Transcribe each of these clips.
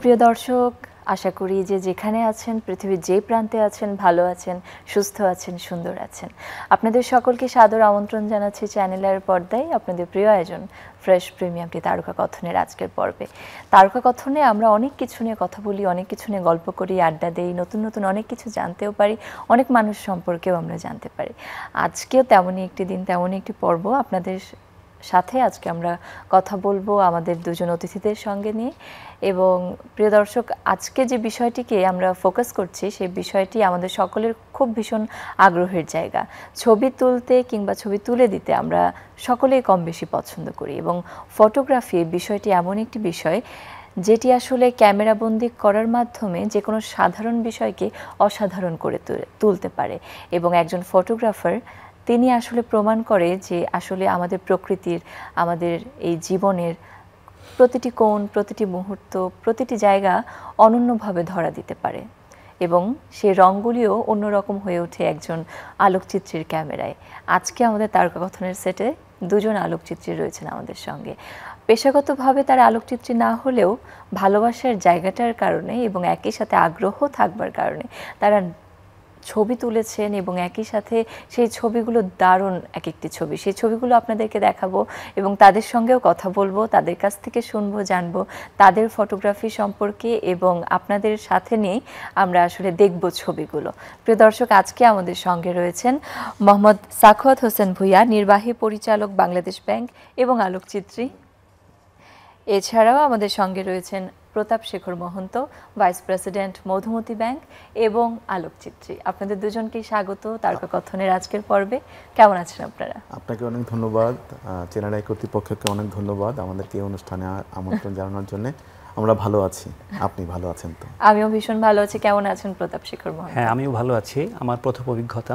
প্রিয় দর্শক, আশা করি যে যেখানে আছেন, পৃথিবীর যে প্রান্তে আছেন, ভালো আছেন, সুস্থ আছেন, সুন্দর আছেন। আপনাদের সকলকে সাদর আমন্ত্রণ জানাচ্ছি চ্যানেলের পর্দায় আপনাদের প্রিয় আয়োজন ফ্রেশ প্রিমিয়ামটি তারকা কথনের আজকের পর্বে। তারকা কথনে আমরা অনেক কিছু নিয়ে কথা বলি, অনেক কিছু নিয়ে গল্প করি, আড্ডা দেই, নতুন নতুন অনেক কিছু জানতেও পারি, অনেক মানুষ সম্পর্কেও আমরা জানতে পারি। আজকেও তেমনই একটি দিন, তেমনই একটি পর্ব আপনাদের সাথে আজকে আমরা কথা বলবো আমাদের দুজন অতিথিদের সঙ্গে নিয়ে। এবং প্রিয় দর্শক, আজকে যে বিষয়টিকে আমরা ফোকাস করছি সেই বিষয়টি আমাদের সকলের খুব ভীষণ আগ্রহের জায়গা। ছবি তুলতে কিংবা ছবি তুলে দিতে আমরা সকলেই কম বেশি পছন্দ করি, এবং ফটোগ্রাফি বিষয়টি এমন একটি বিষয় যেটি আসলে ক্যামেরাবন্দি করার মাধ্যমে যে কোনো সাধারণ বিষয়কে অসাধারণ করে তুলতে পারে। এবং একজন ফটোগ্রাফার তিনি আসলে প্রমাণ করে যে আসলে আমাদের প্রকৃতির, আমাদের এই জীবনের প্রতিটি কোণ, প্রতিটি মুহূর্ত, প্রতিটি জায়গা অনন্যভাবে ধরা দিতে পারে, এবং সেই রঙগুলিও অন্যরকম হয়ে ওঠে একজন আলোকচিত্রীর ক্যামেরায়। আজকে আমাদের তারকা কথনের সেটে দুজন আলোকচিত্রী রয়েছেন আমাদের সঙ্গে। পেশাগতভাবে তারা আলোকচিত্রী না হলেও ভালোবাসার জায়গাটার কারণে এবং একই সাথে আগ্রহ থাকবার কারণে তারা ছবি তুলেছেন, এবং একই সাথে সেই ছবিগুলো দারুণ এক একটি ছবি। সেই ছবিগুলো আপনাদেরকে দেখাবো এবং তাদের সঙ্গেও কথা বলবো, তাদের কাছ থেকে শুনবো, জানবো তাদের ফটোগ্রাফি সম্পর্কে, এবং আপনাদের সাথে নিয়ে আমরা আসলে দেখব ছবিগুলো। প্রিয় দর্শক, আজকে আমাদের সঙ্গে রয়েছেন মোহাম্মদ সাখাওয়াত হোসেন ভূঁইয়া, নির্বাহী পরিচালক, বাংলাদেশ ব্যাংক এবং আলোকচিত্রী। এছাড়াও আমাদের সঙ্গে রয়েছেন Pratap Shekhar Mahanta, vice president, Madhumati bank এবং আলোকচিত্রী। আপনাদের দুজনকেই স্বাগত তারকা কথনের আজকের পর্বে। কেমন আছেন আপনারা? আপনাকে অনেক ধন্যবাদ, চ্যানেল আই কর্তৃপক্ষকে অনেক ধন্যবাদ আমাদেরকে এই অনুষ্ঠানে আমন্ত্রণ জানানোর জন্য। আমরা ভালো আছি, আপনি ভালো আছেন তো? আমিও ভীষণ ভালো আছি। কেমন আছেন প্রতাপ শেখর মহন্ত? হ্যাঁ, আমিও ভালো আছি। আমার প্রথম অভিজ্ঞতা।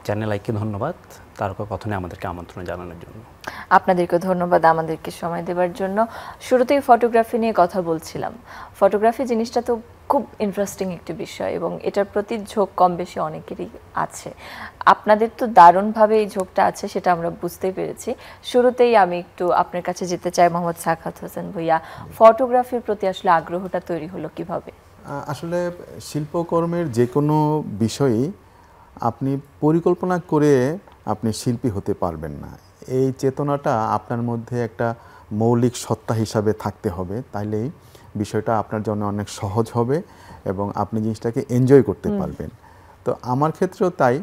চ্যানেল আইকে ধন্যবাদ তারকা কথনে আমাদেরকে আমন্ত্রণ জানানোর জন্য। আপনাদেরকে ধন্যবাদ আমাদেরকে সময় দেওয়ার জন্য। শুরুতেই ফটোগ্রাফি নিয়ে কথা বলছিলাম। ফটোগ্রাফি জিনিসটা তো খুব ইন্টারেস্টিং একটি বিষয়, এবং এটার প্রতি ঝোঁক কম বেশি অনেকেরই আছে। আপনাদের তো দারুণভাবে এই ঝোঁকটা আছে, সেটা আমরা বুঝতেই পেরেছি। শুরুতেই আমি একটু আপনার কাছে যেতে চাই, মোহাম্মদ সাখাওয়াত হোসেন ভূঁইয়া, ফটোগ্রাফির প্রতি আসলে আগ্রহটা তৈরি হলো কিভাবে? আসলে শিল্পকর্মের যে কোনো বিষয়ই আপনি পরিকল্পনা করে আপনি শিল্পী হতে পারবেন না। এই চেতনাটা আপনার মধ্যে একটা মৌলিক সত্তা হিসাবে থাকতে হবে, তাইলেই বিষয়টা আপনার জন্য অনেক সহজ হবে এবং আপনি জিনিসটাকে এনজয় করতে পারবেন। তো আমার ক্ষেত্রেও তাই।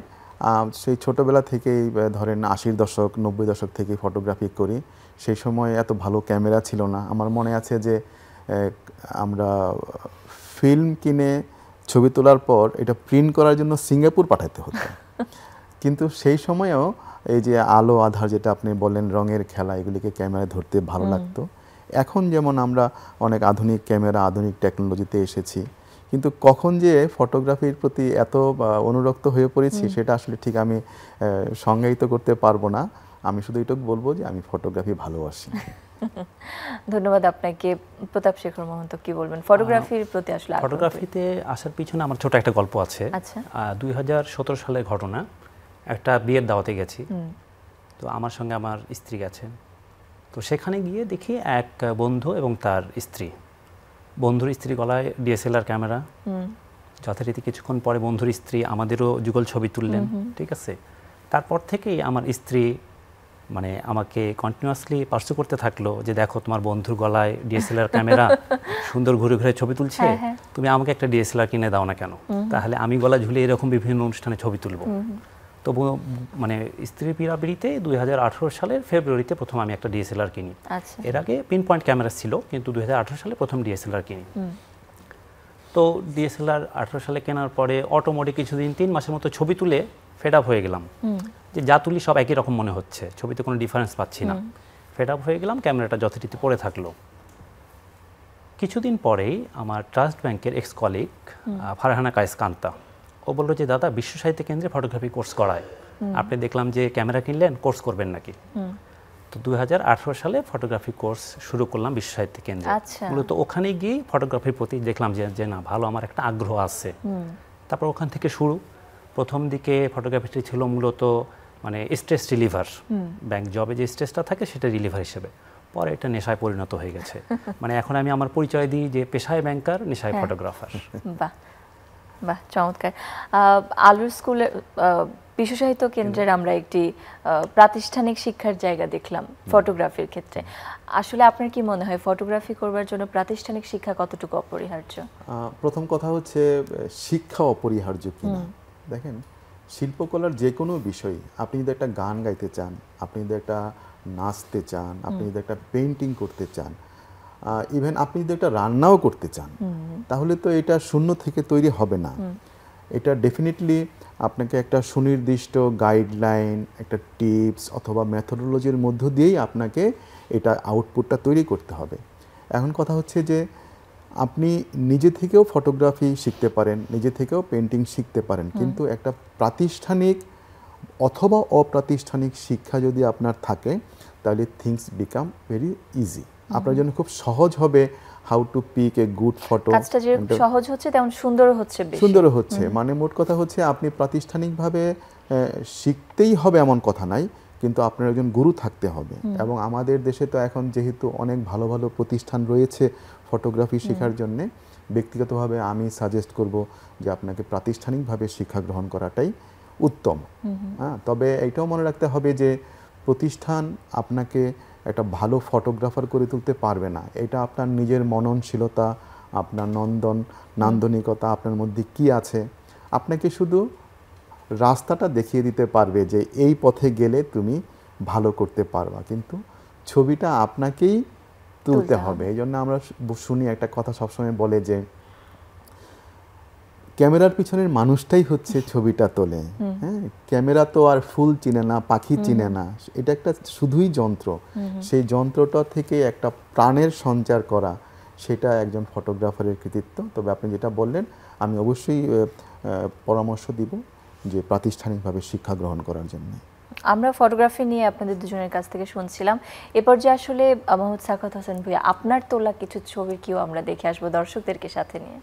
সেই ছোটোবেলা থেকেই ধরেন 80-র দশক 90 দশক থেকে ফটোগ্রাফি করি। সেই সময় এত ভালো ক্যামেরা ছিল না। আমার মনে আছে যে আমরা ফিল্ম কিনে ছবি তোলার পর এটা প্রিন্ট করার জন্য সিঙ্গাপুর পাঠাতে হতো। কিন্তু সেই সময়েও এই যে আলো আধার, যেটা আপনি বললেন, রঙের খেলা, এগুলিকে ক্যামেরায় ধরতে ভালো লাগতো। এখন যেমন আমরা অনেক আধুনিক ক্যামেরা, আধুনিক টেকনোলজিতে এসেছি, কিন্তু কখন যে ফটোগ্রাফির প্রতি এত অনুরক্ত হয়ে পড়েছি সেটা আসলে ঠিক আমি সংজ্ঞায়িত করতে পারবো না। আমি শুধু এটুকু বলবো যে আমি ফটোগ্রাফি ভালোবাসি। ধন্যবাদ আপনাকে। প্রতাপ শেখর মহন্ত, কি বলবেন ফটোগ্রাফির প্রতি আসলে? ফটোগ্রাফিতে আসার পিছনে আমার ছোট একটা গল্প আছে। 2017 সালের ঘটনা। একটা বিয়ের দাওয়াতে গেছি, তো আমার সঙ্গে আমার স্ত্রী গেছেন। তো সেখানে গিয়ে দেখি এক বন্ধু এবং তার স্ত্রী। বন্ধুর স্ত্রী গলায় ডিএসএলআর ক্যামেরা। যথারীতি কিছুক্ষণ পরে বন্ধুর স্ত্রী আমাদেরও যুগল ছবি তুললেন, ঠিক আছে। তারপর থেকেই আমার স্ত্রী মানে আমাকে কন্টিনিউয়াসলি পার্সু করতে থাকলো যে দেখো তোমার বন্ধুর গলায় ডিএসএলআর ক্যামেরা, সুন্দর ঘুরে ঘুরে ছবি তুলছে, তুমি আমাকে একটা ডিএসএলআর কিনে দাও না কেন, তাহলে আমি গলা ঝুলিয়ে এরকম বিভিন্ন অনুষ্ঠানে ছবি তুলবো। তবু মানে স্ত্রীর পীড়াপিড়িতে 2018 সালের ফেব্রুয়ারিতে প্রথম আমি একটা ডিএসএলআর কিনি। এর আগে পিন পয়েন্ট ক্যামেরা ছিল, কিন্তু 2018 সালে প্রথম ডিএসএলআর কিনি। তো ডিএসএলআর 18 সালে কেনার পরে অটোমেটিক কিছুদিন 3 মাসের মতো ছবি তুলে ফেড আপ হয়ে গেলাম যে যা তুলি সব একই রকম মনে হচ্ছে, ছবিতে কোনো ডিফারেন্স পাচ্ছি না। ফেড আপ হয়ে গেলাম, ক্যামেরাটা যথারীতি পড়ে থাকলো। কিছুদিন পরেই আমার ট্রাস্ট ব্যাংকের এক্স কলিগ ফারহানা কায়েস কান্তা, ও বললো যে দাদা, বিশ্ব সাহিত্য কেন্দ্রে ফটোগ্রাফি কোর্স করায়, আপনি দেখলাম যে ক্যামেরা কিনলেন, কোর্স করবেন নাকি? তো 2018 সালে ফটোগ্রাফি কোর্স শুরু করলাম বিশ্ব সাহিত্য কেন্দ্রে। মূলত ওখানে গিয়ে ফটোগ্রাফির প্রতি দেখলাম যে না, ভালো, আমার একটা আগ্রহ আছে। তারপর ওখান থেকে শুরু। প্রথম দিকে ফটোগ্রাফিটি ছিল মূলত মানে স্ট্রেস রিলিভার, ব্যাংক জবে যে স্ট্রেসটা থাকে সেটা রিলিভার হিসেবে। পরে এটা নেশায় পরিণত হয়ে গেছে। মানে এখন আমি আমার পরিচয় দিই যে পেশায় ব্যাংকার, নেশায় ফটোগ্রাফার। বাহ বাহ, চমৎকার। আলোর স্কুলে বিশ্ব সাহিত্য কেন্দ্রের আমরা একটি প্রাতিষ্ঠানিক শিক্ষার জায়গা দেখলাম ফটোগ্রাফির ক্ষেত্রে। আসলে আপনার কি মনে হয় ফটোগ্রাফি করবার জন্য প্রাতিষ্ঠানিক শিক্ষা কতটুকু অপরিহার্য? প্রথম কথা হচ্ছে শিক্ষা অপরিহার্য কিনা। দেখেন, শিল্পকলার যে কোনো বিষয়, আপনি যদি একটা গান গাইতে চান, আপনি যদি একটা নাচতে চান, আপনি যদি একটা পেইন্টিং করতে চান, ইভেন আপনি যদি একটা রান্নাও করতে চান, তাহলে তো এটা শূন্য থেকে তৈরি হবে না। এটা ডেফিনেটলি আপনাকে একটা সুনির্দিষ্ট গাইডলাইন, একটা টিপস অথবা মেথোডোলজির মধ্য দিয়েই আপনাকে এটা আউটপুটটা তৈরি করতে হবে। এখন কথা হচ্ছে যে আপনি নিজে থেকেও ফটোগ্রাফি শিখতে পারেন, নিজে থেকেও পেন্টিং শিখতে পারেন, কিন্তু একটা প্রাতিষ্ঠানিক অথবা অপ্রাতিষ্ঠানিক শিক্ষা যদি আপনার থাকে, তাহলে থিংস বিকাম ভেরি ইজি। আপনার জন্য খুব সহজ হবে how to pick a good photo. কাজটা যে সহজ হচ্ছে তেমন সুন্দরও হচ্ছে, সুন্দরও হচ্ছে। মানে মোট কথা হচ্ছে আপনি প্রাতিষ্ঠানিকভাবে শিখতেই হবে এমন কথা নাই, কিন্তু আপনার একজন গুরু থাকতে হবে। এবং আমাদের দেশে তো এখন যেহেতু অনেক ভালো ভালো প্রতিষ্ঠান রয়েছে ফটোগ্রাফি শেখার জন্যে, ব্যক্তিগতভাবে আমি সাজেস্ট করব যে আপনাকে প্রাতিষ্ঠানিকভাবে শিক্ষা গ্রহণ করাটাই উত্তম। হ্যাঁ, তবে এইটাও মনে রাখতে হবে যে প্রতিষ্ঠান আপনাকে একটা ভালো ফটোগ্রাফার করে তুলতে পারবে না। এটা আপনার নিজের মননশীলতা, আপনার নান্দনিকতা, আপনার মধ্যে কি আছে, আপনাকে শুধু রাস্তাটা দেখিয়ে দিতে পারবে যে এই পথে গেলে তুমি ভালো করতে পারবা, কিন্তু ছবিটা আপনাকেই তুলতে হবে। এই জন্য আমরা শুনি একটা কথা সবসময় বলে যে ক্যামেরার পিছনের মানুষটাই হচ্ছে ছবিটা তোলে। হ্যাঁ, ক্যামেরা তো আর ফুল চিনে না, পাখি চিনে না, এটা একটা শুধুই যন্ত্র। সেই যন্ত্রটা থেকে একটা প্রাণের সঞ্চার করা, সেটা একজন ফটোগ্রাফারের কৃতিত্ব। তবে আপনি যেটা বললেন, আমি অবশ্যই পরামর্শ দিব যে প্রাতিষ্ঠানিকভাবে শিক্ষা গ্রহণ করার জন্য। আমরা ফটোগ্রাফি নিয়ে আপনাদের দুজনের কাছ থেকে শুনছিলাম। এরপর যে আসলে মোহাম্মদ সাখাওয়াত হোসেন ভূঁইয়া, আপনার তোলা কিছু ছবি কিও আমরা দেখে আসবো দর্শকদেরকে সাথে নিয়ে।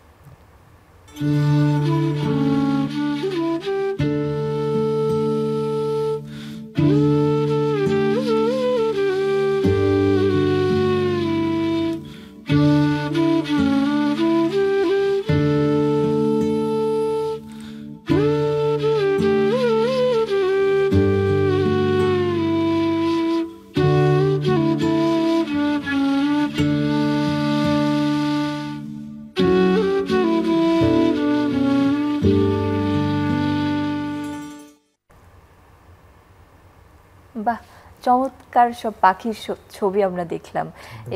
বাহ, চমৎকার সব পাখির ছবি আমরা দেখলাম,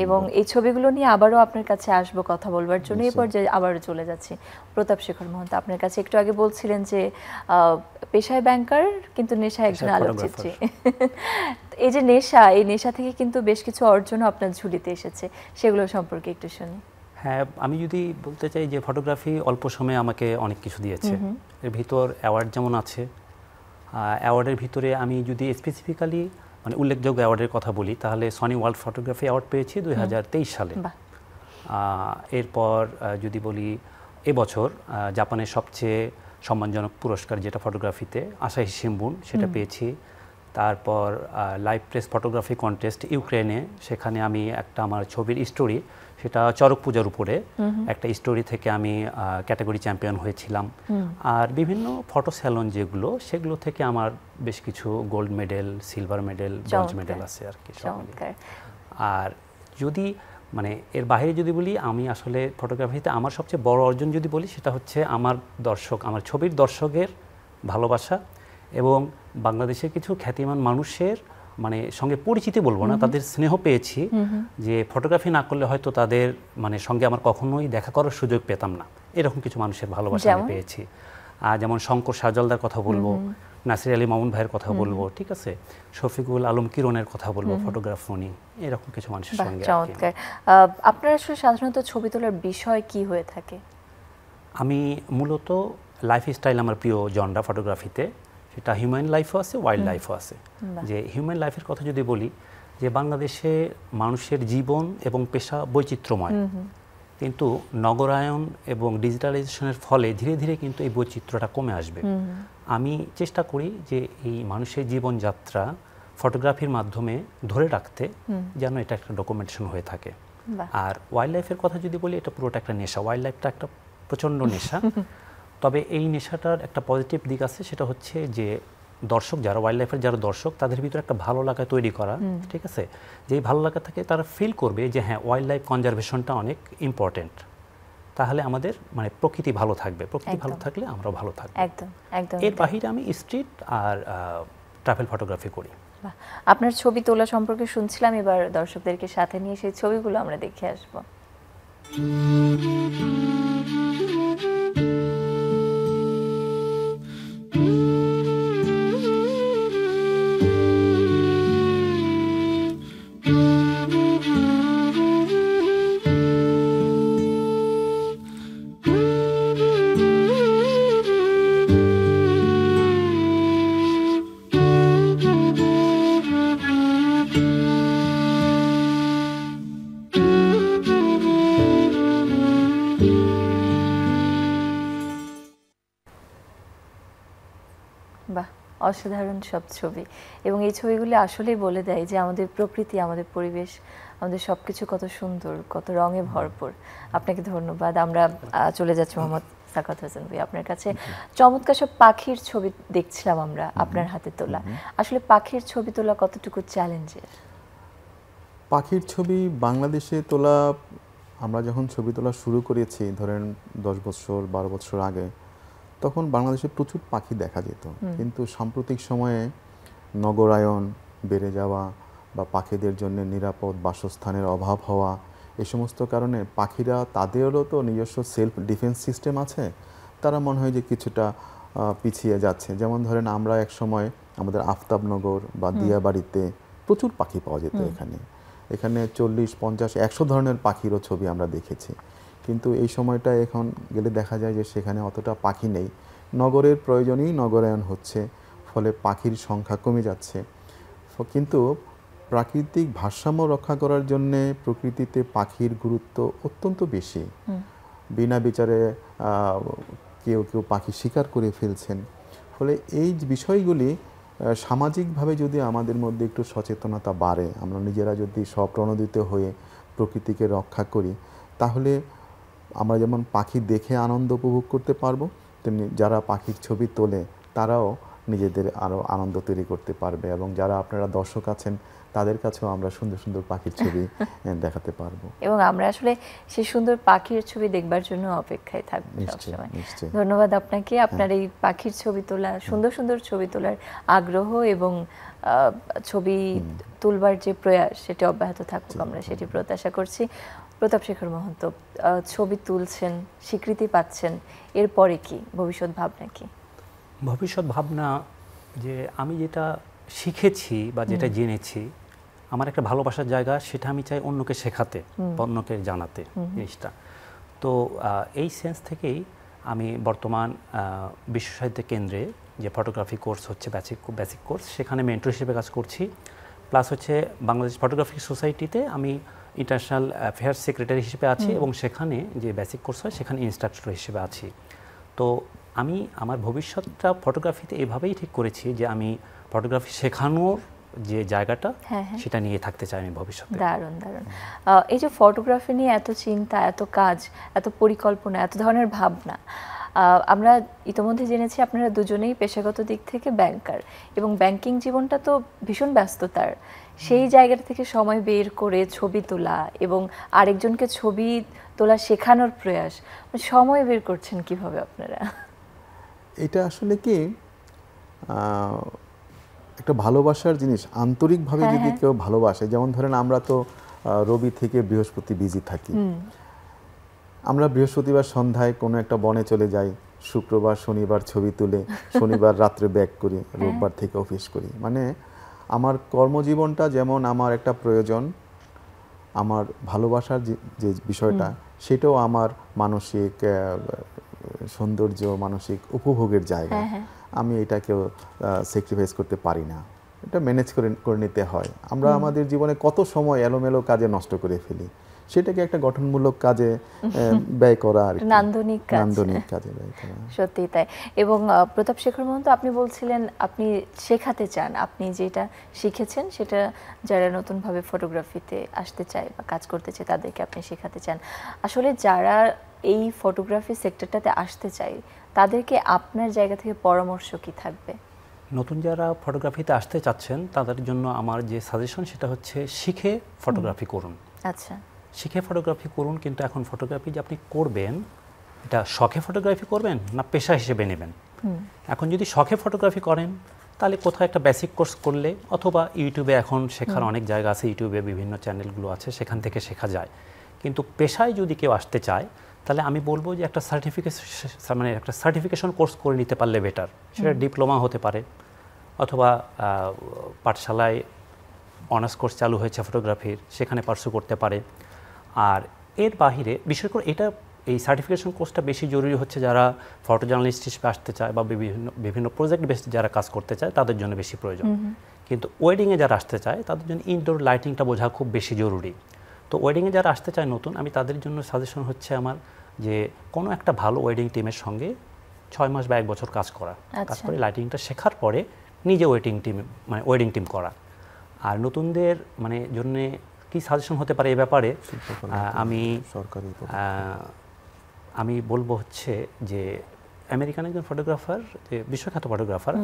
এবং এই ছবিগুলো নিয়ে আবারও আপনার কাছে আসবো কথা বলবার জন্য। এই পর্যায়ে আবারও চলে যাচ্ছি প্রতাপ শেখর মহন্ত, আপনার কাছে একটু আগে বলছিলেন যে পেশায় ব্যাংকার কিন্তু নেশায় একজন আলোকচিত্রী। এই যে নেশা, এই নেশা থেকে কিন্তু বেশ কিছু অর্জনও আপনার ঝুলিতে এসেছে, সেগুলো সম্পর্কে একটু শুনি। হ্যাঁ, আমি যদি বলতে চাই যে ফটোগ্রাফি অল্প সময়ে আমাকে অনেক কিছু দিয়েছে। এর ভিতর অ্যাওয়ার্ড যেমন আছে, অ্যাওয়ার্ডের ভিতরে আমি যদি স্পেসিফিক্যালি মানে উল্লেখযোগ্য অ্যাওয়ার্ডের কথা বলি, তাহলে সনি ওয়ার্ল্ড ফটোগ্রাফি অ্যাওয়ার্ড পেয়েছি 2023 সালে। এরপর যদি বলি এবছর জাপানের সবচেয়ে সম্মানজনক পুরস্কার যেটা ফটোগ্রাফিতে, আসাহি শিম্বুন, সেটা পেয়েছি। তারপর লাইভ প্রেস ফটোগ্রাফি কন্টেস্ট ইউক্রেনে, সেখানে আমি একটা আমার ছবির স্টোরি, সেটা চড়ক পূজার উপরে একটা স্টোরি থেকে আমি ক্যাটাগরি চ্যাম্পিয়ন হয়েছিলাম। আর বিভিন্ন ফটো স্যালন যেগুলো, সেগুলো থেকে আমার বেশ কিছু gold medal, silver medal, bronze medal আছে আর কি। আর যদি মানে এর বাইরে যদি বলি, আমি আসলে ফটোগ্রাফিতে আমার সবচেয়ে বড় অর্জন যদি বলি, সেটা হচ্ছে আমার দর্শক, আমার ছবির দর্শকের ভালোবাসা এবং বাংলাদেশের কিছু খ্যাতিমান মানুষের মানে সঙ্গে পরিচিতি বলবো না, তাদের স্নেহ পেয়েছি, যে ফটোগ্রাফি না করলে হয়তো তাদের মানে সঙ্গে আমার কখনোই দেখা করার সুযোগ পেতাম না। এরকম কিছু মানুষের ভালোবাসা আমি পেয়েছি। যেমন শঙ্কর শাহজালদার কথা বলবো, নাসির আলী মামুন ভাইয়ের কথা বলবো, ঠিক আছে, শফিকুল আলম কিরণের কথা বলবো, ফটোগ্রাফ উনি, এরকম কিছু মানুষের সঙ্গে। চমৎকার। আপনার আসলে সাধারণত ছবি তোলার বিষয় কি হয়ে থাকে? আমি মূলত লাইফস্টাইল আমার প্রিয় জনরা ফটোগ্রাফিতে, সেটা হিউম্যান লাইফও আছে, ওয়াইল্ড লাইফও আছে। যে হিউম্যান লাইফের কথা যদি বলি, যে বাংলাদেশে মানুষের জীবন এবং পেশা বৈচিত্র্যময়, কিন্তু নগরায়ন এবং ডিজিটালাইজেশনের ফলে ধীরে ধীরে কিন্তু এই বৈচিত্র্যটা কমে আসবে। আমি চেষ্টা করি যে এই মানুষের জীবনযাত্রা ফটোগ্রাফির মাধ্যমে ধরে রাখতে যেন এটা একটা ডকুমেন্টেশন হয়ে থাকে। আর ওয়াইল্ড লাইফের কথা যদি বলি, এটা পুরোটা একটা নেশা। ওয়াইল্ড লাইফটা একটা প্রচণ্ড নেশা। তবে এই নেশাটার একটা পজিটিভ দিক আছে, সেটা হচ্ছে যে দর্শক যারা, ওয়াইল্ড লাইফের যারা দর্শক, তাদের ভিতরে একটা ভালো লাগা তৈরি করা, ঠিক আছে? যেই ভালো লাগা থাকে তারা ফিল করবে যে হ্যাঁ, ওয়াইল্ড লাইফ কনজারভেশনটা অনেক ইম্পর্টেন্ট। তাহলে আমাদের মানে প্রকৃতি ভালো থাকবে, প্রকৃতি ভালো থাকলে আমরাও ভালো থাকবো। একদম একদম। এর বাহিরে আমি স্ট্রিট আর ট্রাভেল ফটোগ্রাফি করি। আপনার ছবি তোলা সম্পর্কে শুনছিলাম, এবার দর্শকদেরকে সাথে নিয়ে সেই ছবিগুলো আমরা দেখে আসবো। বাহ, অসাধারণ সব ছবি, এবং এই ছবিগুলি আসলেই বলে দেয় যে আমাদের প্রকৃতি, আমাদের পরিবেশ, আমাদের সবকিছু কত সুন্দর, কত রঙে ভরপুর। আপনাকে ধন্যবাদ। আমরা চলে যাচ্ছি মোহাম্মদ সাখাওয়াত হোসেন ভাই আপনার কাছে। চমৎকার সব পাখির ছবি দেখছিলাম আমরা আপনার হাতে তোলা। আসলে পাখির ছবি তোলা কতটুকু চ্যালেঞ্জের? পাখির ছবি বাংলাদেশে তোলা, আমরা যখন ছবি তোলা শুরু করেছি ধরেন 10 বছর 12 বছর আগে, তখন বাংলাদেশে প্রচুর পাখি দেখা যেত। কিন্তু সাম্প্রতিক সময়ে নগরায়ন বেড়ে যাওয়া বা পাখিদের জন্য নিরাপদ বাসস্থানের অভাব হওয়া, এই সমস্ত কারণে পাখিরা, তাদেরও তো নিজস্ব সেলফ ডিফেন্স সিস্টেম আছে, তারা মনে হয় যে কিছুটা পিছিয়ে যাচ্ছে। যেমন ধরেন আমরা এক সময় আমাদের আফতাবনগর বা দিয়াবাড়িতে প্রচুর পাখি পাওয়া যেত। এখানে 40, 50, 100 ধরনের পাখিরও ছবি আমরা দেখেছি। কিন্তু এই সময়টা এখন গেলে দেখা যায় যে সেখানে অতটা পাখি নেই। নগরের প্রয়োজনেই নগরায়ন হচ্ছে, ফলে পাখির সংখ্যা কমে যাচ্ছে। কিন্তু প্রাকৃতিক ভারসাম্য রক্ষা করার জন্য প্রকৃতিতে পাখির গুরুত্ব অত্যন্ত বেশি। বিনা বিচারে কেউ কেউ পাখি শিকার করে ফেলছেন। ফলে এই বিষয়গুলি সামাজিকভাবে যদি আমাদের মধ্যে একটু সচেতনতা বাড়ে, আমরা নিজেরা যদি স্বপ্রণোদিত হয়ে প্রকৃতিকে রক্ষা করি, তাহলে আমরা যেমন পাখি দেখে আনন্দ উপভোগ করতে পারবো, তেমনি যারা পাখির ছবি তোলে তারাও নিজেদের আরও আনন্দ তৈরি করতে পারবে, এবং যারা আপনারা দর্শক আছেন তাদের কাছেও আমরা সুন্দর সুন্দর পাখির ছবি দেখাতে পারবো। এবং আমরা আসলে সেই সুন্দর পাখির ছবি দেখবার জন্য অপেক্ষায় থাকবো সবসময়। ধন্যবাদ আপনাকে। আপনার এই পাখির ছবি তোলা, সুন্দর সুন্দর ছবি তোলার আগ্রহ এবং ছবি তুলবার যে প্রয়াস, সেটি অব্যাহত থাকুক, আমরা সেটি প্রত্যাশা করছি। প্রতাপ শেখর মহন্ত, ছবি তুলছেন, স্বীকৃতি পাচ্ছেন, এরপরে কি ভবিষ্যৎ ভাবনা কি? ভবিষ্যৎ ভাবনা, যে আমি যেটা শিখেছি বা যেটা জেনেছি, আমার একটা ভালোবাসার জায়গা, সেটা আমি চাই অন্যকে শেখাতে, অন্যকে জানাতে জিনিসটা। তো এই সেন্স থেকেই আমি বর্তমান বিশ্ব সাহিত্য কেন্দ্রে যে ফটোগ্রাফি কোর্স হচ্ছে, বেসিক কোর্স, সেখানে মেন্টর হিসেবে কাজ করছি। প্লাস হচ্ছে বাংলাদেশ ফটোগ্রাফি সোসাইটিতে আমি ইন্টারন্যাশনাল অ্যাফেয়ার্স সেক্রেটারি হিসেবে আছি, এবং সেখানে যে বেসিক কোর্স হয় সেখানে ইনস্ট্রাক্টর হিসেবে আছি। তো আমি আমার ভবিষ্যৎটা ফটোগ্রাফিতে এভাবেই ঠিক করেছি যে আমি ফটোগ্রাফি শেখানোর যে জায়গাটা, সেটা নিয়ে থাকতে চাই আমি ভবিষ্যতে। দারুণ দারুণ। এই যে ফটোগ্রাফি নিয়ে এত চিন্তা, এত কাজ, এত পরিকল্পনা, এত ধরনের ভাবনা, আমরা ইতোমধ্যে জেনেছি আপনারা দুজনেই পেশাগত দিক থেকে ব্যাংকার, এবং ব্যাংকিং জীবনটা তো ভীষণ ব্যস্ততার। সেই জায়গাটা থেকে সময় বের করে ছবি তোলা এবং আরেকজনকে ছবি তোলা শেখানোর প্রয়াস, সময় বের করছেন কিভাবে আপনারা? এটা আসলে কি একটা ভালোবাসার জিনিস। আন্তরিকভাবে যদি কেউ ভালোবাসে, যেমন ধরেন আমরা তো রবি থেকে বৃহস্পতি বিজি থাকি, আমরা বৃহস্পতিবার সন্ধ্যায় কোনো একটা বনে চলে যাই, শুক্রবার শনিবার ছবি তুলে শনিবার রাত্রে ব্যাক করি, রোববার থেকে অফিস করি। মানে আমার কর্মজীবনটা যেমন আমার একটা প্রয়োজন, আমার ভালোবাসার যে বিষয়টা, সেটাও আমার মানসিক সৌন্দর্য, মানসিক উপভোগের জায়গা। আমি এটাকেও স্যাক্রিফাইস করতে পারি না, এটা ম্যানেজ করে নিতে হয়। আমরা আমাদের জীবনে কত সময় এলোমেলো কাজে নষ্ট করে ফেলি, সেটাকে একটা গঠনমূলক কাজে ব্যয় করা আর নান্দনিক কাজে ব্যয় করা। সত্যি তাই। এবং প্রতাপ শেখর মহন্ত, আপনি বলছিলেন আপনি শেখাতে চান, আপনি যেটা শিখেছেন সেটা যারা নতুনভাবে ফটোগ্রাফিতে আসতে চায় বা কাজ করতে চায় তাদেরকে আপনি শেখাতে চান। আসলে যারা এই ফটোগ্রাফি সেক্টরটাতে আসতে চায় তাদেরকে আপনার জায়গা থেকে পরামর্শ কি থাকবে? নতুন যারা ফটোগ্রাফিতে আসতে চাচ্ছেন তাদের জন্য আমার যে সাজেশন সেটা হচ্ছে শিখে ফটোগ্রাফি করুন। আচ্ছা, শিখে ফটোগ্রাফি করুন, কিন্তু এখন ফটোগ্রাফি যে আপনি করবেন এটা শখে ফটোগ্রাফি করবেন না পেশা হিসেবে নেবেন। এখন যদি শখে ফটোগ্রাফি করেন তাহলে কোথাও একটা বেসিক কোর্স করলে, অথবা ইউটিউবে এখন শেখার অনেক জায়গা আছে, ইউটিউবে বিভিন্ন চ্যানেলগুলো আছে, সেখান থেকে শেখা যায়। কিন্তু পেশায় যদি কেউ আসতে চায় তাহলে আমি বলবো যে একটা সার্টিফিকেশন কোর্স করে নিতে পারলে বেটার। সেটা ডিপ্লোমা হতে পারে, অথবা পাঠশালায় অনার্স কোর্স চালু হয়েছে ফটোগ্রাফির, সেখানে পার্সু করতে পারে। আর এর বাহিরে বিশেষ করে এই সার্টিফিকেশন কোর্সটা বেশি জরুরি হচ্ছে যারা ফটো জার্নালিস্ট হিসেবে আসতে চায় বা বিভিন্ন প্রজেক্ট বেসড যারা কাজ করতে চায় তাদের জন্য বেশি প্রয়োজন। কিন্তু ওয়েডিংয়ে যারা আসতে চায় তাদের জন্য ইনডোর লাইটিংটা বোঝা খুব বেশি জরুরি। তো ওয়েডিংয়ে যারা আসতে চায় নতুন, আমি তাদের জন্য সাজেশন হচ্ছে আমার যে কোনো একটা ভালো ওয়েডিং টিমের সঙ্গে 6 মাস বা 1 বছর কাজ করা, কাজ করে লাইটিংটা শেখার পরে নিজে ওয়েডিং টিম করা। আর নতুনদের জন্য কি সাজেশন হতে পারে এ ব্যাপারে আমি বলবো হচ্ছে যে আমেরিকান একজন ফটোগ্রাফার, যে বিশ্বখ্যাত ফটোগ্রাফার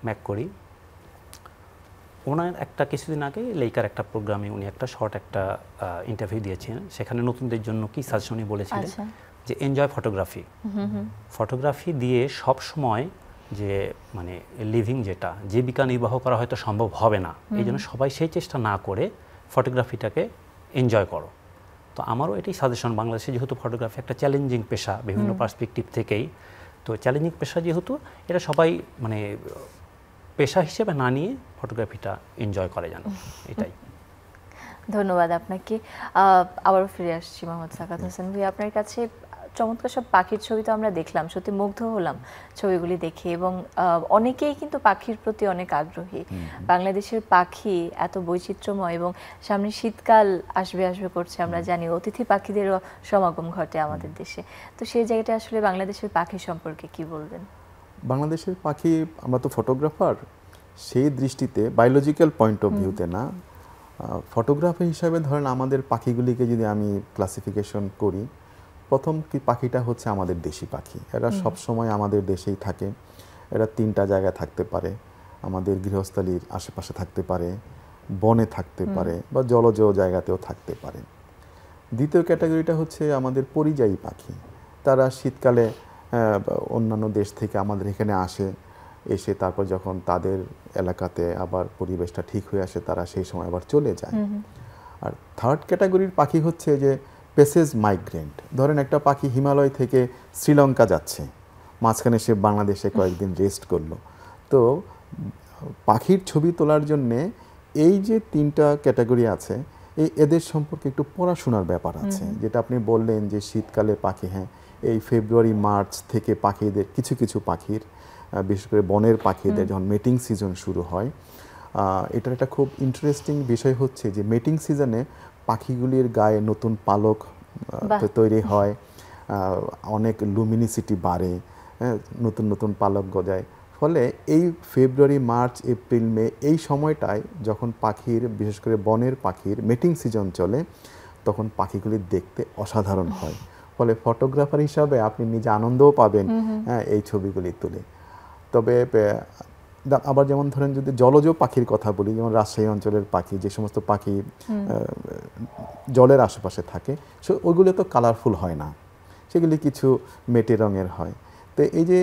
ম্যাককরি, ওনার একটা কিছুদিন আগে লেইকার একটা প্রোগ্রামে উনি একটা শর্ট একটা ইন্টারভিউ দিয়েছিলেন। সেখানে নতুনদের জন্য কি সাজেশন বলেছিলেন যে এনজয় ফটোগ্রাফি। ফটোগ্রাফি দিয়ে সব সময় যে লিভিং যেটা জীবিকা নির্বাহ করা হয়তো সম্ভব হবে না, এই জন্য সবাই সেই চেষ্টা না করে ফটোগ্রাফিটাকে এনজয় করো। তো আমারও এটাই সাজেশন, বাংলাদেশে যেহেতু ফটোগ্রাফি একটা চ্যালেঞ্জিং পেশা বিভিন্ন পার্সপেক্টিভ থেকেই, তো চ্যালেঞ্জিং পেশা যেহেতু এটা সবাই পেশা হিসেবে না নিয়ে ফটোগ্রাফিটা এনজয় করে যেন, এটাই। ধন্যবাদ আপনাকে। আবারও ফিরে আসছি মোহাম্মদ সাকাত হোসেন ভাই, আপনার কাছে চমৎকার সব পাখির ছবি তো আমরা দেখলাম, সত্যি মুগ্ধ হলাম ছবিগুলি দেখে, এবং অনেকেই কিন্তু পাখির প্রতি অনেক আগ্রহী। বাংলাদেশের পাখি এত বৈচিত্র্যময়, এবং সামনে শীতকাল আসবে করছে, আমরা জানি অতিথি পাখিদেরও সমাগম ঘটে আমাদের দেশে। তো সেই জায়গাটা আসলে বাংলাদেশের পাখি সম্পর্কে কি বলবেন? বাংলাদেশের পাখি, আমরা তো ফটোগ্রাফার, সেই দৃষ্টিতে বায়োলজিক্যাল পয়েন্ট অফ ভিউতে না, ফটোগ্রাফি হিসাবে ধরেন আমাদের পাখিগুলিকে যদি আমি ক্লাসিফিকেশন করি, প্রথম পাখিটা হচ্ছে আমাদের দেশি পাখি। এরা সবসময় আমাদের দেশেই থাকে। এরা 3টা জায়গায় থাকতে পারে, আমাদের গৃহস্থালির আশেপাশে থাকতে পারে, বনে থাকতে পারে, বা জলজ জায়গাতেও থাকতে পারে। দ্বিতীয় ক্যাটাগরিটা হচ্ছে আমাদের পরিযায়ী পাখি। তারা শীতকালে অন্যান্য দেশ থেকে আমাদের এখানে এসে তারপর যখন তাদের এলাকাতে আবার পরিবেশটা ঠিক হয়ে আসে তারা সেই সময় আবার চলে যায়। আর থার্ড ক্যাটাগরির পাখি হচ্ছে যে পেসেজ মাইগ্রেন্ট। ধরেন একটা পাখি হিমালয় থেকে শ্রীলঙ্কা যাচ্ছে, মাঝখানে সে বাংলাদেশে কয়েকদিন রেস্ট করলো। তো পাখির ছবি তোলার জন্যে এই যে 3টা ক্যাটাগরি আছে, এদের সম্পর্কে একটু পড়াশোনার ব্যাপার আছে। যেটা আপনি বললেন যে শীতকালে পাখি, হ্যাঁ, এই ফেব্রুয়ারি মার্চ থেকে পাখিদের কিছু পাখির, বিশেষ করে বনের পাখিদের যখন মেটিং সিজন শুরু হয়, এটার একটা খুব ইন্টারেস্টিং বিষয় হচ্ছে যে মেটিং সিজনে পাখিগুলির গায়ে নতুন পালক তৈরি হয়, অনেক লুমিনিসিটি বাড়ে, নতুন নতুন পালক গজায়। ফলে এই ফেব্রুয়ারি মার্চ এপ্রিল মে এই সময়টায় যখন পাখির, বিশেষ করে বনের পাখির মেটিং সিজন চলে, তখন পাখিগুলি দেখতে অসাধারণ হয়। ফলে ফটোগ্রাফার হিসাবে আপনি নিজে আনন্দও পাবেন এই ছবিগুলি তুলে। তবে আবার যেমন ধরেন যদি জলজ পাখির কথা বলি, যেমন রাজশাহী অঞ্চলের পাখি, যে সমস্ত পাখি জলের আশেপাশে থাকে, ওইগুলো তো কালারফুল হয় না, সেগুলি কিছু মেটে রঙের হয়। তো এই যে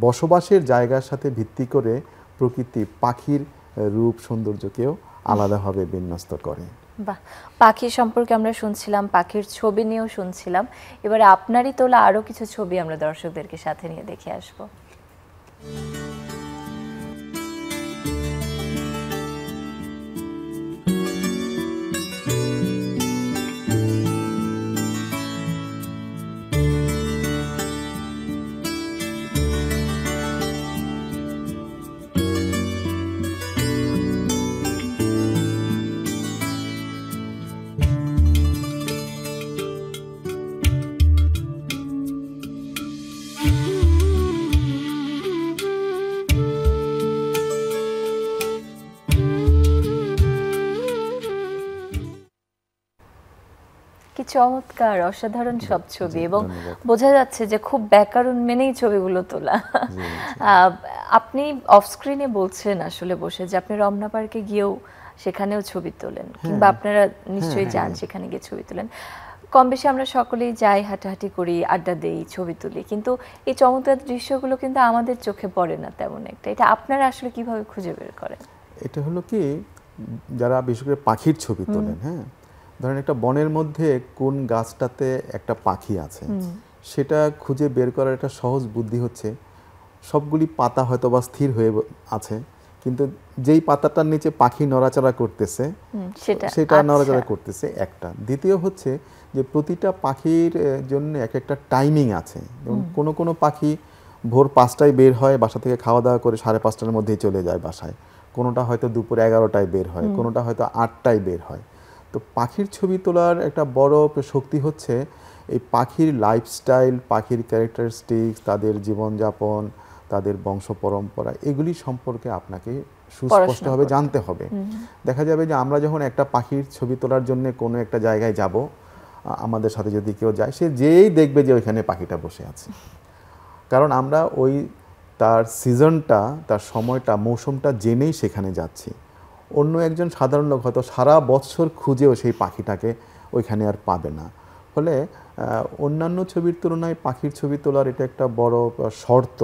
বসবাসের জায়গার সাথে ভিত্তি করে প্রকৃতি পাখির রূপ সৌন্দর্যকেও আলাদাভাবে বিন্যস্ত করে। বাহ, পাখি সম্পর্কে আমরা শুনছিলাম, পাখির ছবি নিয়েও শুনছিলাম। এবারে আপনারই তোলা আরও কিছু ছবি আমরা দর্শকদেরকে সাথে নিয়ে দেখে আসবো। কি চমৎকার, অসাধারণ সব ছবি, এবং বোঝা যাচ্ছে যে খুব ব্যাকরণ মেনেই ছবিগুলো তোলা। আপনি অফ স্ক্রিনে বলছেন আসলে বসে যে আপনি রমনা পার্কে গিয়েও সেখানেও ছবি তোলেন, কিংবা আপনারা নিশ্চয়ই যান সেখানে গিয়ে ছবি তোলেন। কম বেশি আমরা সকলেই যাই, হাঁটাহাঁটি করি, আড্ডা দেই, ছবি তুলি, কিন্তু এই চমৎকার দৃশ্যগুলো কিন্তু আমাদের চোখে পড়ে না তেমন একটা। এটা আপনারা আসলে কিভাবে খুঁজে বের করেন? এটা হলো কি, যারা বিশেষ করে পাখির ছবি তোলেন, হ্যাঁ, ধরেন একটা বনের মধ্যে কোন গাছটাতে একটা পাখি আছে, সেটা খুঁজে বের করার একটা সহজ বুদ্ধি হচ্ছে, সবগুলি পাতা হয়তো বা স্থির হয়ে আছে, কিন্তু যেই পাতাটার নিচে পাখি নড়াচড়া করতেছে সেটা নড়াচড়া করতেছে একটা। দ্বিতীয় হচ্ছে যে প্রতিটা পাখির জন্য এক একটা টাইমিং আছে। যেমন কোনো কোনো পাখি ভোর 5টায় বের হয় বাসা থেকে, খাওয়া দাওয়া করে 5:30টার মধ্যেই চলে যায় বাসায়, কোনোটা হয়তো দুপুর 11টায় বের হয়, কোনোটা হয়তো 8টায় বের হয়। তো পাখির ছবি তোলার একটা বড় শক্তি হচ্ছে এই পাখির লাইফস্টাইল, পাখির ক্যারেক্টারিস্টিক্স, তাদের জীবনযাপন, তাদের বংশ পরম্পরা, এগুলি সম্পর্কে আপনাকে সুস্পষ্টভাবে জানতে হবে। দেখা যাবে যে আমরা যখন একটা পাখির ছবি তোলার জন্য কোনো একটা জায়গায় যাব, আমাদের সাথে যদি কেউ যায়, সে যেই দেখবে যে ওইখানে পাখিটা বসে আছে, কারণ আমরা ওই তার সিজনটা, তার সময়টা, মৌসুমটা জেনেই সেখানে যাচ্ছি। অন্য একজন সাধারণ লোক হয়তো সারা বছর খুঁজেও সেই পাখিটাকে ওইখানে আর পাবে না। ফলে অন্যান্য ছবির তুলনায় পাখির ছবি তোলার এটা একটা বড় শর্ত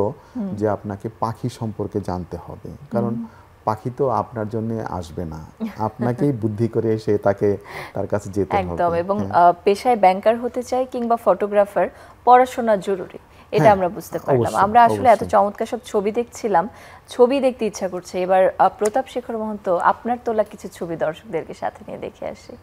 যে আপনাকে পাখি সম্পর্কে জানতে হবে, কারণ পাখি তো আপনার জন্য আসবে না, আপনাকেই বুদ্ধি করে এসে তার কাছে যেতে হবে। একদম। এবং পেশায় ব্যাংকার হতে চাই কিংবা ফটোগ্রাফার, পড়াশোনা জরুরি, এটা আমরা বুঝতে পারলাম। আমরা আসলে এত চমৎকার সব ছবি দেখছিলাম, ছবি দেখতে ইচ্ছা করছে। এবার প্রতাপ শেখর মহন্ত, আপনার তোলা কিছু ছবি দর্শকদেরকে সাথে নিয়ে দেখে আসি।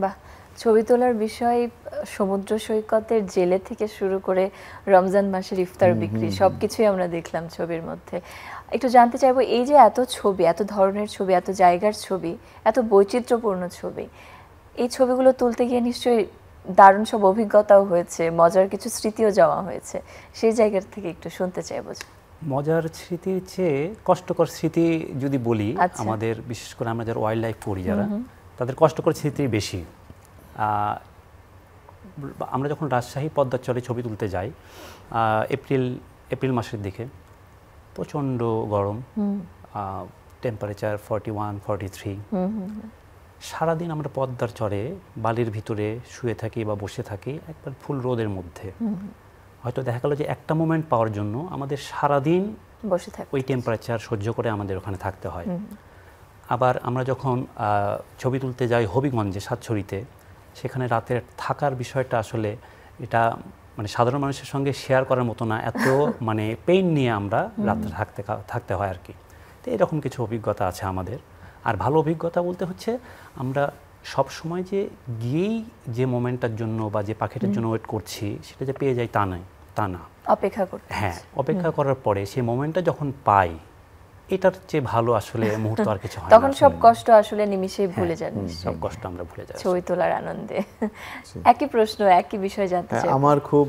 বাহ, ছবি তোলার বিষয় সমুদ্র সৈকতের জেলে থেকে শুরু করে রমজান মাসের ইফতার বিক্রি, সবকিছুই আমরা দেখলাম ছবির মধ্যে। একটু জানতে চাইবো, এই যে এত ছবি, এত ধরনের ছবি, এত জায়গার ছবি, এত বৈচিত্র্যপূর্ণ ছবি, এই ছবিগুলো তুলতে গিয়ে নিশ্চয়ই দারুণ সব অভিজ্ঞতাও হয়েছে, মজার কিছু স্মৃতিও জমা হয়েছে, সেই জায়গা থেকে একটু শুনতে চাইবো। মজার স্মৃতির চেয়ে কষ্টকর স্মৃতি যদি বলি, আমাদের বিশেষ করে আমরা যারা ওয়াইল্ড লাইফ করি, যারা তাদের কষ্টকর স্মৃতি বেশি। আমরা যখন রাজশাহী পদ্মার ছবি তুলতে যাই এপ্রিল মাসের দিকে, প্রচণ্ড গরম, টেম্পারেচার 41-43, সারাদিন আমরা পদ্মার চরে বালির ভিতরে শুয়ে থাকি বা বসে থাকি একবার ফুল রোদের মধ্যে। হয়তো দেখা গেল যে একটা মোমেন্ট পাওয়ার জন্য আমাদের সারাদিন বসে থাকি, ওই টেম্পারেচার সহ্য করে আমাদের ওখানে থাকতে হয়। আবার আমরা যখন ছবি তুলতে যাই হবিগঞ্জে, সাতছড়িতে, সেখানে রাতের থাকার বিষয়টা আসলে এটা মানে সাধারণ মানুষের সঙ্গে শেয়ার করার মতো না, এত মানে পেইন নিয়ে আমরা রাতে থাকতে হয় আর কি। তো এরকম কিছু অভিজ্ঞতা আছে আমাদের। আর ভালো অভিজ্ঞতা বলতে হচ্ছে আমরা সব সময় যে গিয়েই যে মোমেন্টটার জন্য বা যে পাখিটার জন্য ওয়েট করছি সেটা যে পেয়ে যাই তা না, অপেক্ষা করতে, হ্যাঁ, অপেক্ষা করার পরে সেই মোমেন্টটা যখন পাই, এটার চেয়ে ভালো আসলে মুহূর্ত আর কিছু হয় না। তখন সব কষ্ট আসলে নিমিষেই ভুলে যান, সব কষ্ট আমরা ভুলে যাই ছবি তোলার আনন্দে। একই প্রশ্ন, একই বিষয় জানতে চাই। আমার খুব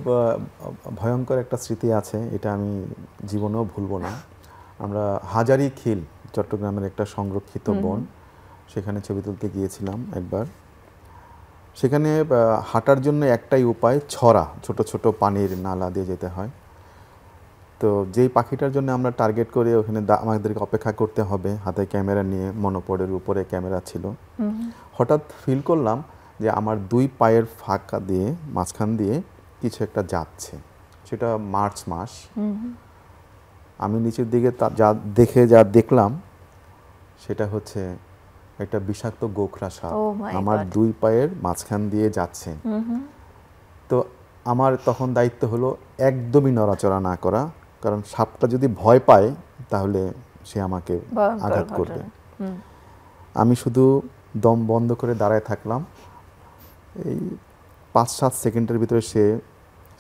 ভয়ঙ্কর একটা স্মৃতি আছে, এটা আমি জীবনেও ভুলবো না। আমরা হাজারি খিল, চট্টগ্রামের একটা সংরক্ষিত বন, সেখানে ছবি তুলতে গিয়েছিলাম একবার। সেখানে হাঁটার জন্য একটাই উপায়, ছড়া, ছোট ছোট পানির নালা দিয়ে যেতে হয়। তো যেই পাখিটার জন্য আমরা টার্গেট করে ওখানে আমাদেরকে অপেক্ষা করতে হবে, হাতে ক্যামেরা নিয়ে, মনোপডের উপরে ক্যামেরা ছিল। হঠাৎ ফিল করলাম যে আমার দুই পায়ের ফাঁকা দিয়ে, মাঝখান দিয়ে কিছু একটা যাচ্ছে। সেটা মার্চ মাস। আমি নিচের দিকে যা দেখলাম সেটা হচ্ছে একটা বিষাক্ত গোখরা সাপ আমার দুই পায়ের মাঝখান দিয়ে যাচ্ছে। তো আমার তখন দায়িত্ব হলো একদমই নড়াচড়া না করা, কারণ সাপটা যদি ভয় পায় তাহলে সে আমাকে ভয়ঙ্কর আঘাত করবে। ঘটনা। হুম। আমি শুধু দম বন্ধ করে দাঁড়ায় থাকলাম, এই 5-7 সেকেন্ডের ভিতরে সে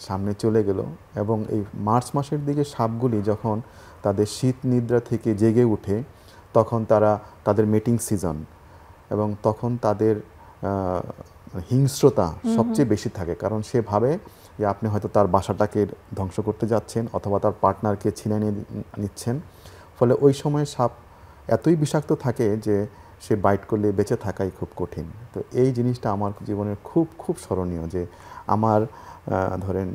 সামনে চলে গেল। এবং এই মার্চ মাসের দিকে সাপগুলি যখন তাদের শীত নিদ্রা থেকে জেগে উঠে তখন তাদের মিটিং সিজন, এবং তখন তাদের হিংস্রতা সবচেয়ে বেশি থাকে, কারণ সে ভাবে যে আপনি হয়তো তার বাসাটাকে ধ্বংস করতে যাচ্ছেন অথবা তার পার্টনারকে ছিনিয়ে নিচ্ছেন। ফলে ওই সময় সাপ এতই বিষাক্ত থাকে যে সে বাইট করলে বেঁচে থাকাই খুব কঠিন। তো এই জিনিসটা আমার জীবনের খুব খুব স্মরণীয়, যে আমার ধরেন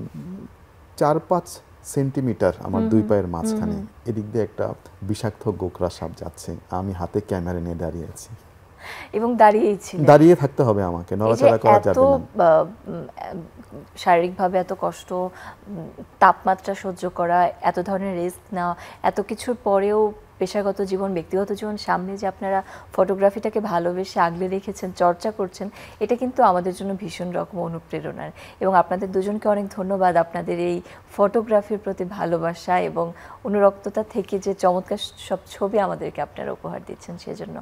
4-5 সেন্টিমিটার আমার দুই পায়ের মাঝখানে এদিক দিয়ে একটা বিষাক্ত গোকরা সাপ যাচ্ছে, আমি হাতে ক্যামেরা নিয়ে দাঁড়িয়ে আছি এবং দাঁড়িয়েই ছিলেন। দাঁড়িয়ে থাকতে হবে আমাকে, নড়াচড়া করা যাবে না। শারীরিকভাবে এত কষ্ট, তাপমাত্রা সহ্য করা, এত ধরনের রিস্ক নেওয়া, এত কিছুর পরেও পেশাগত জীবন, ব্যক্তিগত জীবন সামনে যে আপনারা ফটোগ্রাফিটাকে ভালোবেসে আগলে রেখেছেন, চর্চা করছেন, এটা কিন্তু আমাদের জন্য ভীষণ রকম অনুপ্রেরণার। এবং আপনাদের দুজনকে অনেক ধন্যবাদ আপনাদের এই ফটোগ্রাফির প্রতি ভালোবাসা এবং অনুরক্ততা থেকে যে চমৎকার সব ছবি আমাদেরকে আপনারা উপহার দিচ্ছেন সেজন্য।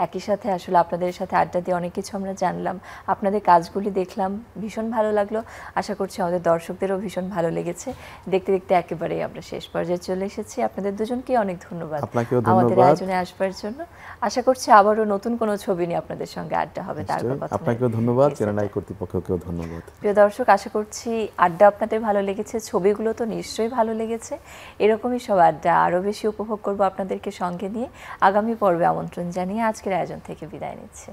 একই সাথে আসলে আপনাদের সাথে আড্ডা দিয়ে অনেক কিছু আমরা জানলাম, আপনাদের কাজগুলি দেখলাম, ভীষণ ভালো লাগলো। আশা করছি আমাদের দর্শকদেরও ভীষণ ভালো লেগেছে। দেখতে দেখতে একেবারেই আমরা শেষ পর্যায়ে চলে এসেছি। আপনাদের দুজনকে অনেক ধন্যবাদ আমাদের আয়োজনে আসবার জন্য। আশা করছি আবারও নতুন কোনো ছবি নিয়ে আপনাদের সঙ্গে আড্ডা হবে। তারপর কথা আপনাকেও ধন্যবাদ, চ্যানেল কর্তৃপক্ষকেও ধন্যবাদ। প্রিয় দর্শক, আশা করছি আড্ডা আপনাদের ভালো লেগেছে, ছবিগুলো তো নিশ্চয়ই ভালো লেগেছে। এরকমই সব আড্ডা আরও বেশি উপভোগ করবো আপনাদেরকে সঙ্গে নিয়ে। আগামী পর্বে আমন্ত্রণ জানিয়ে আজকের আয়োজন থেকে বিদায় নিচ্ছি।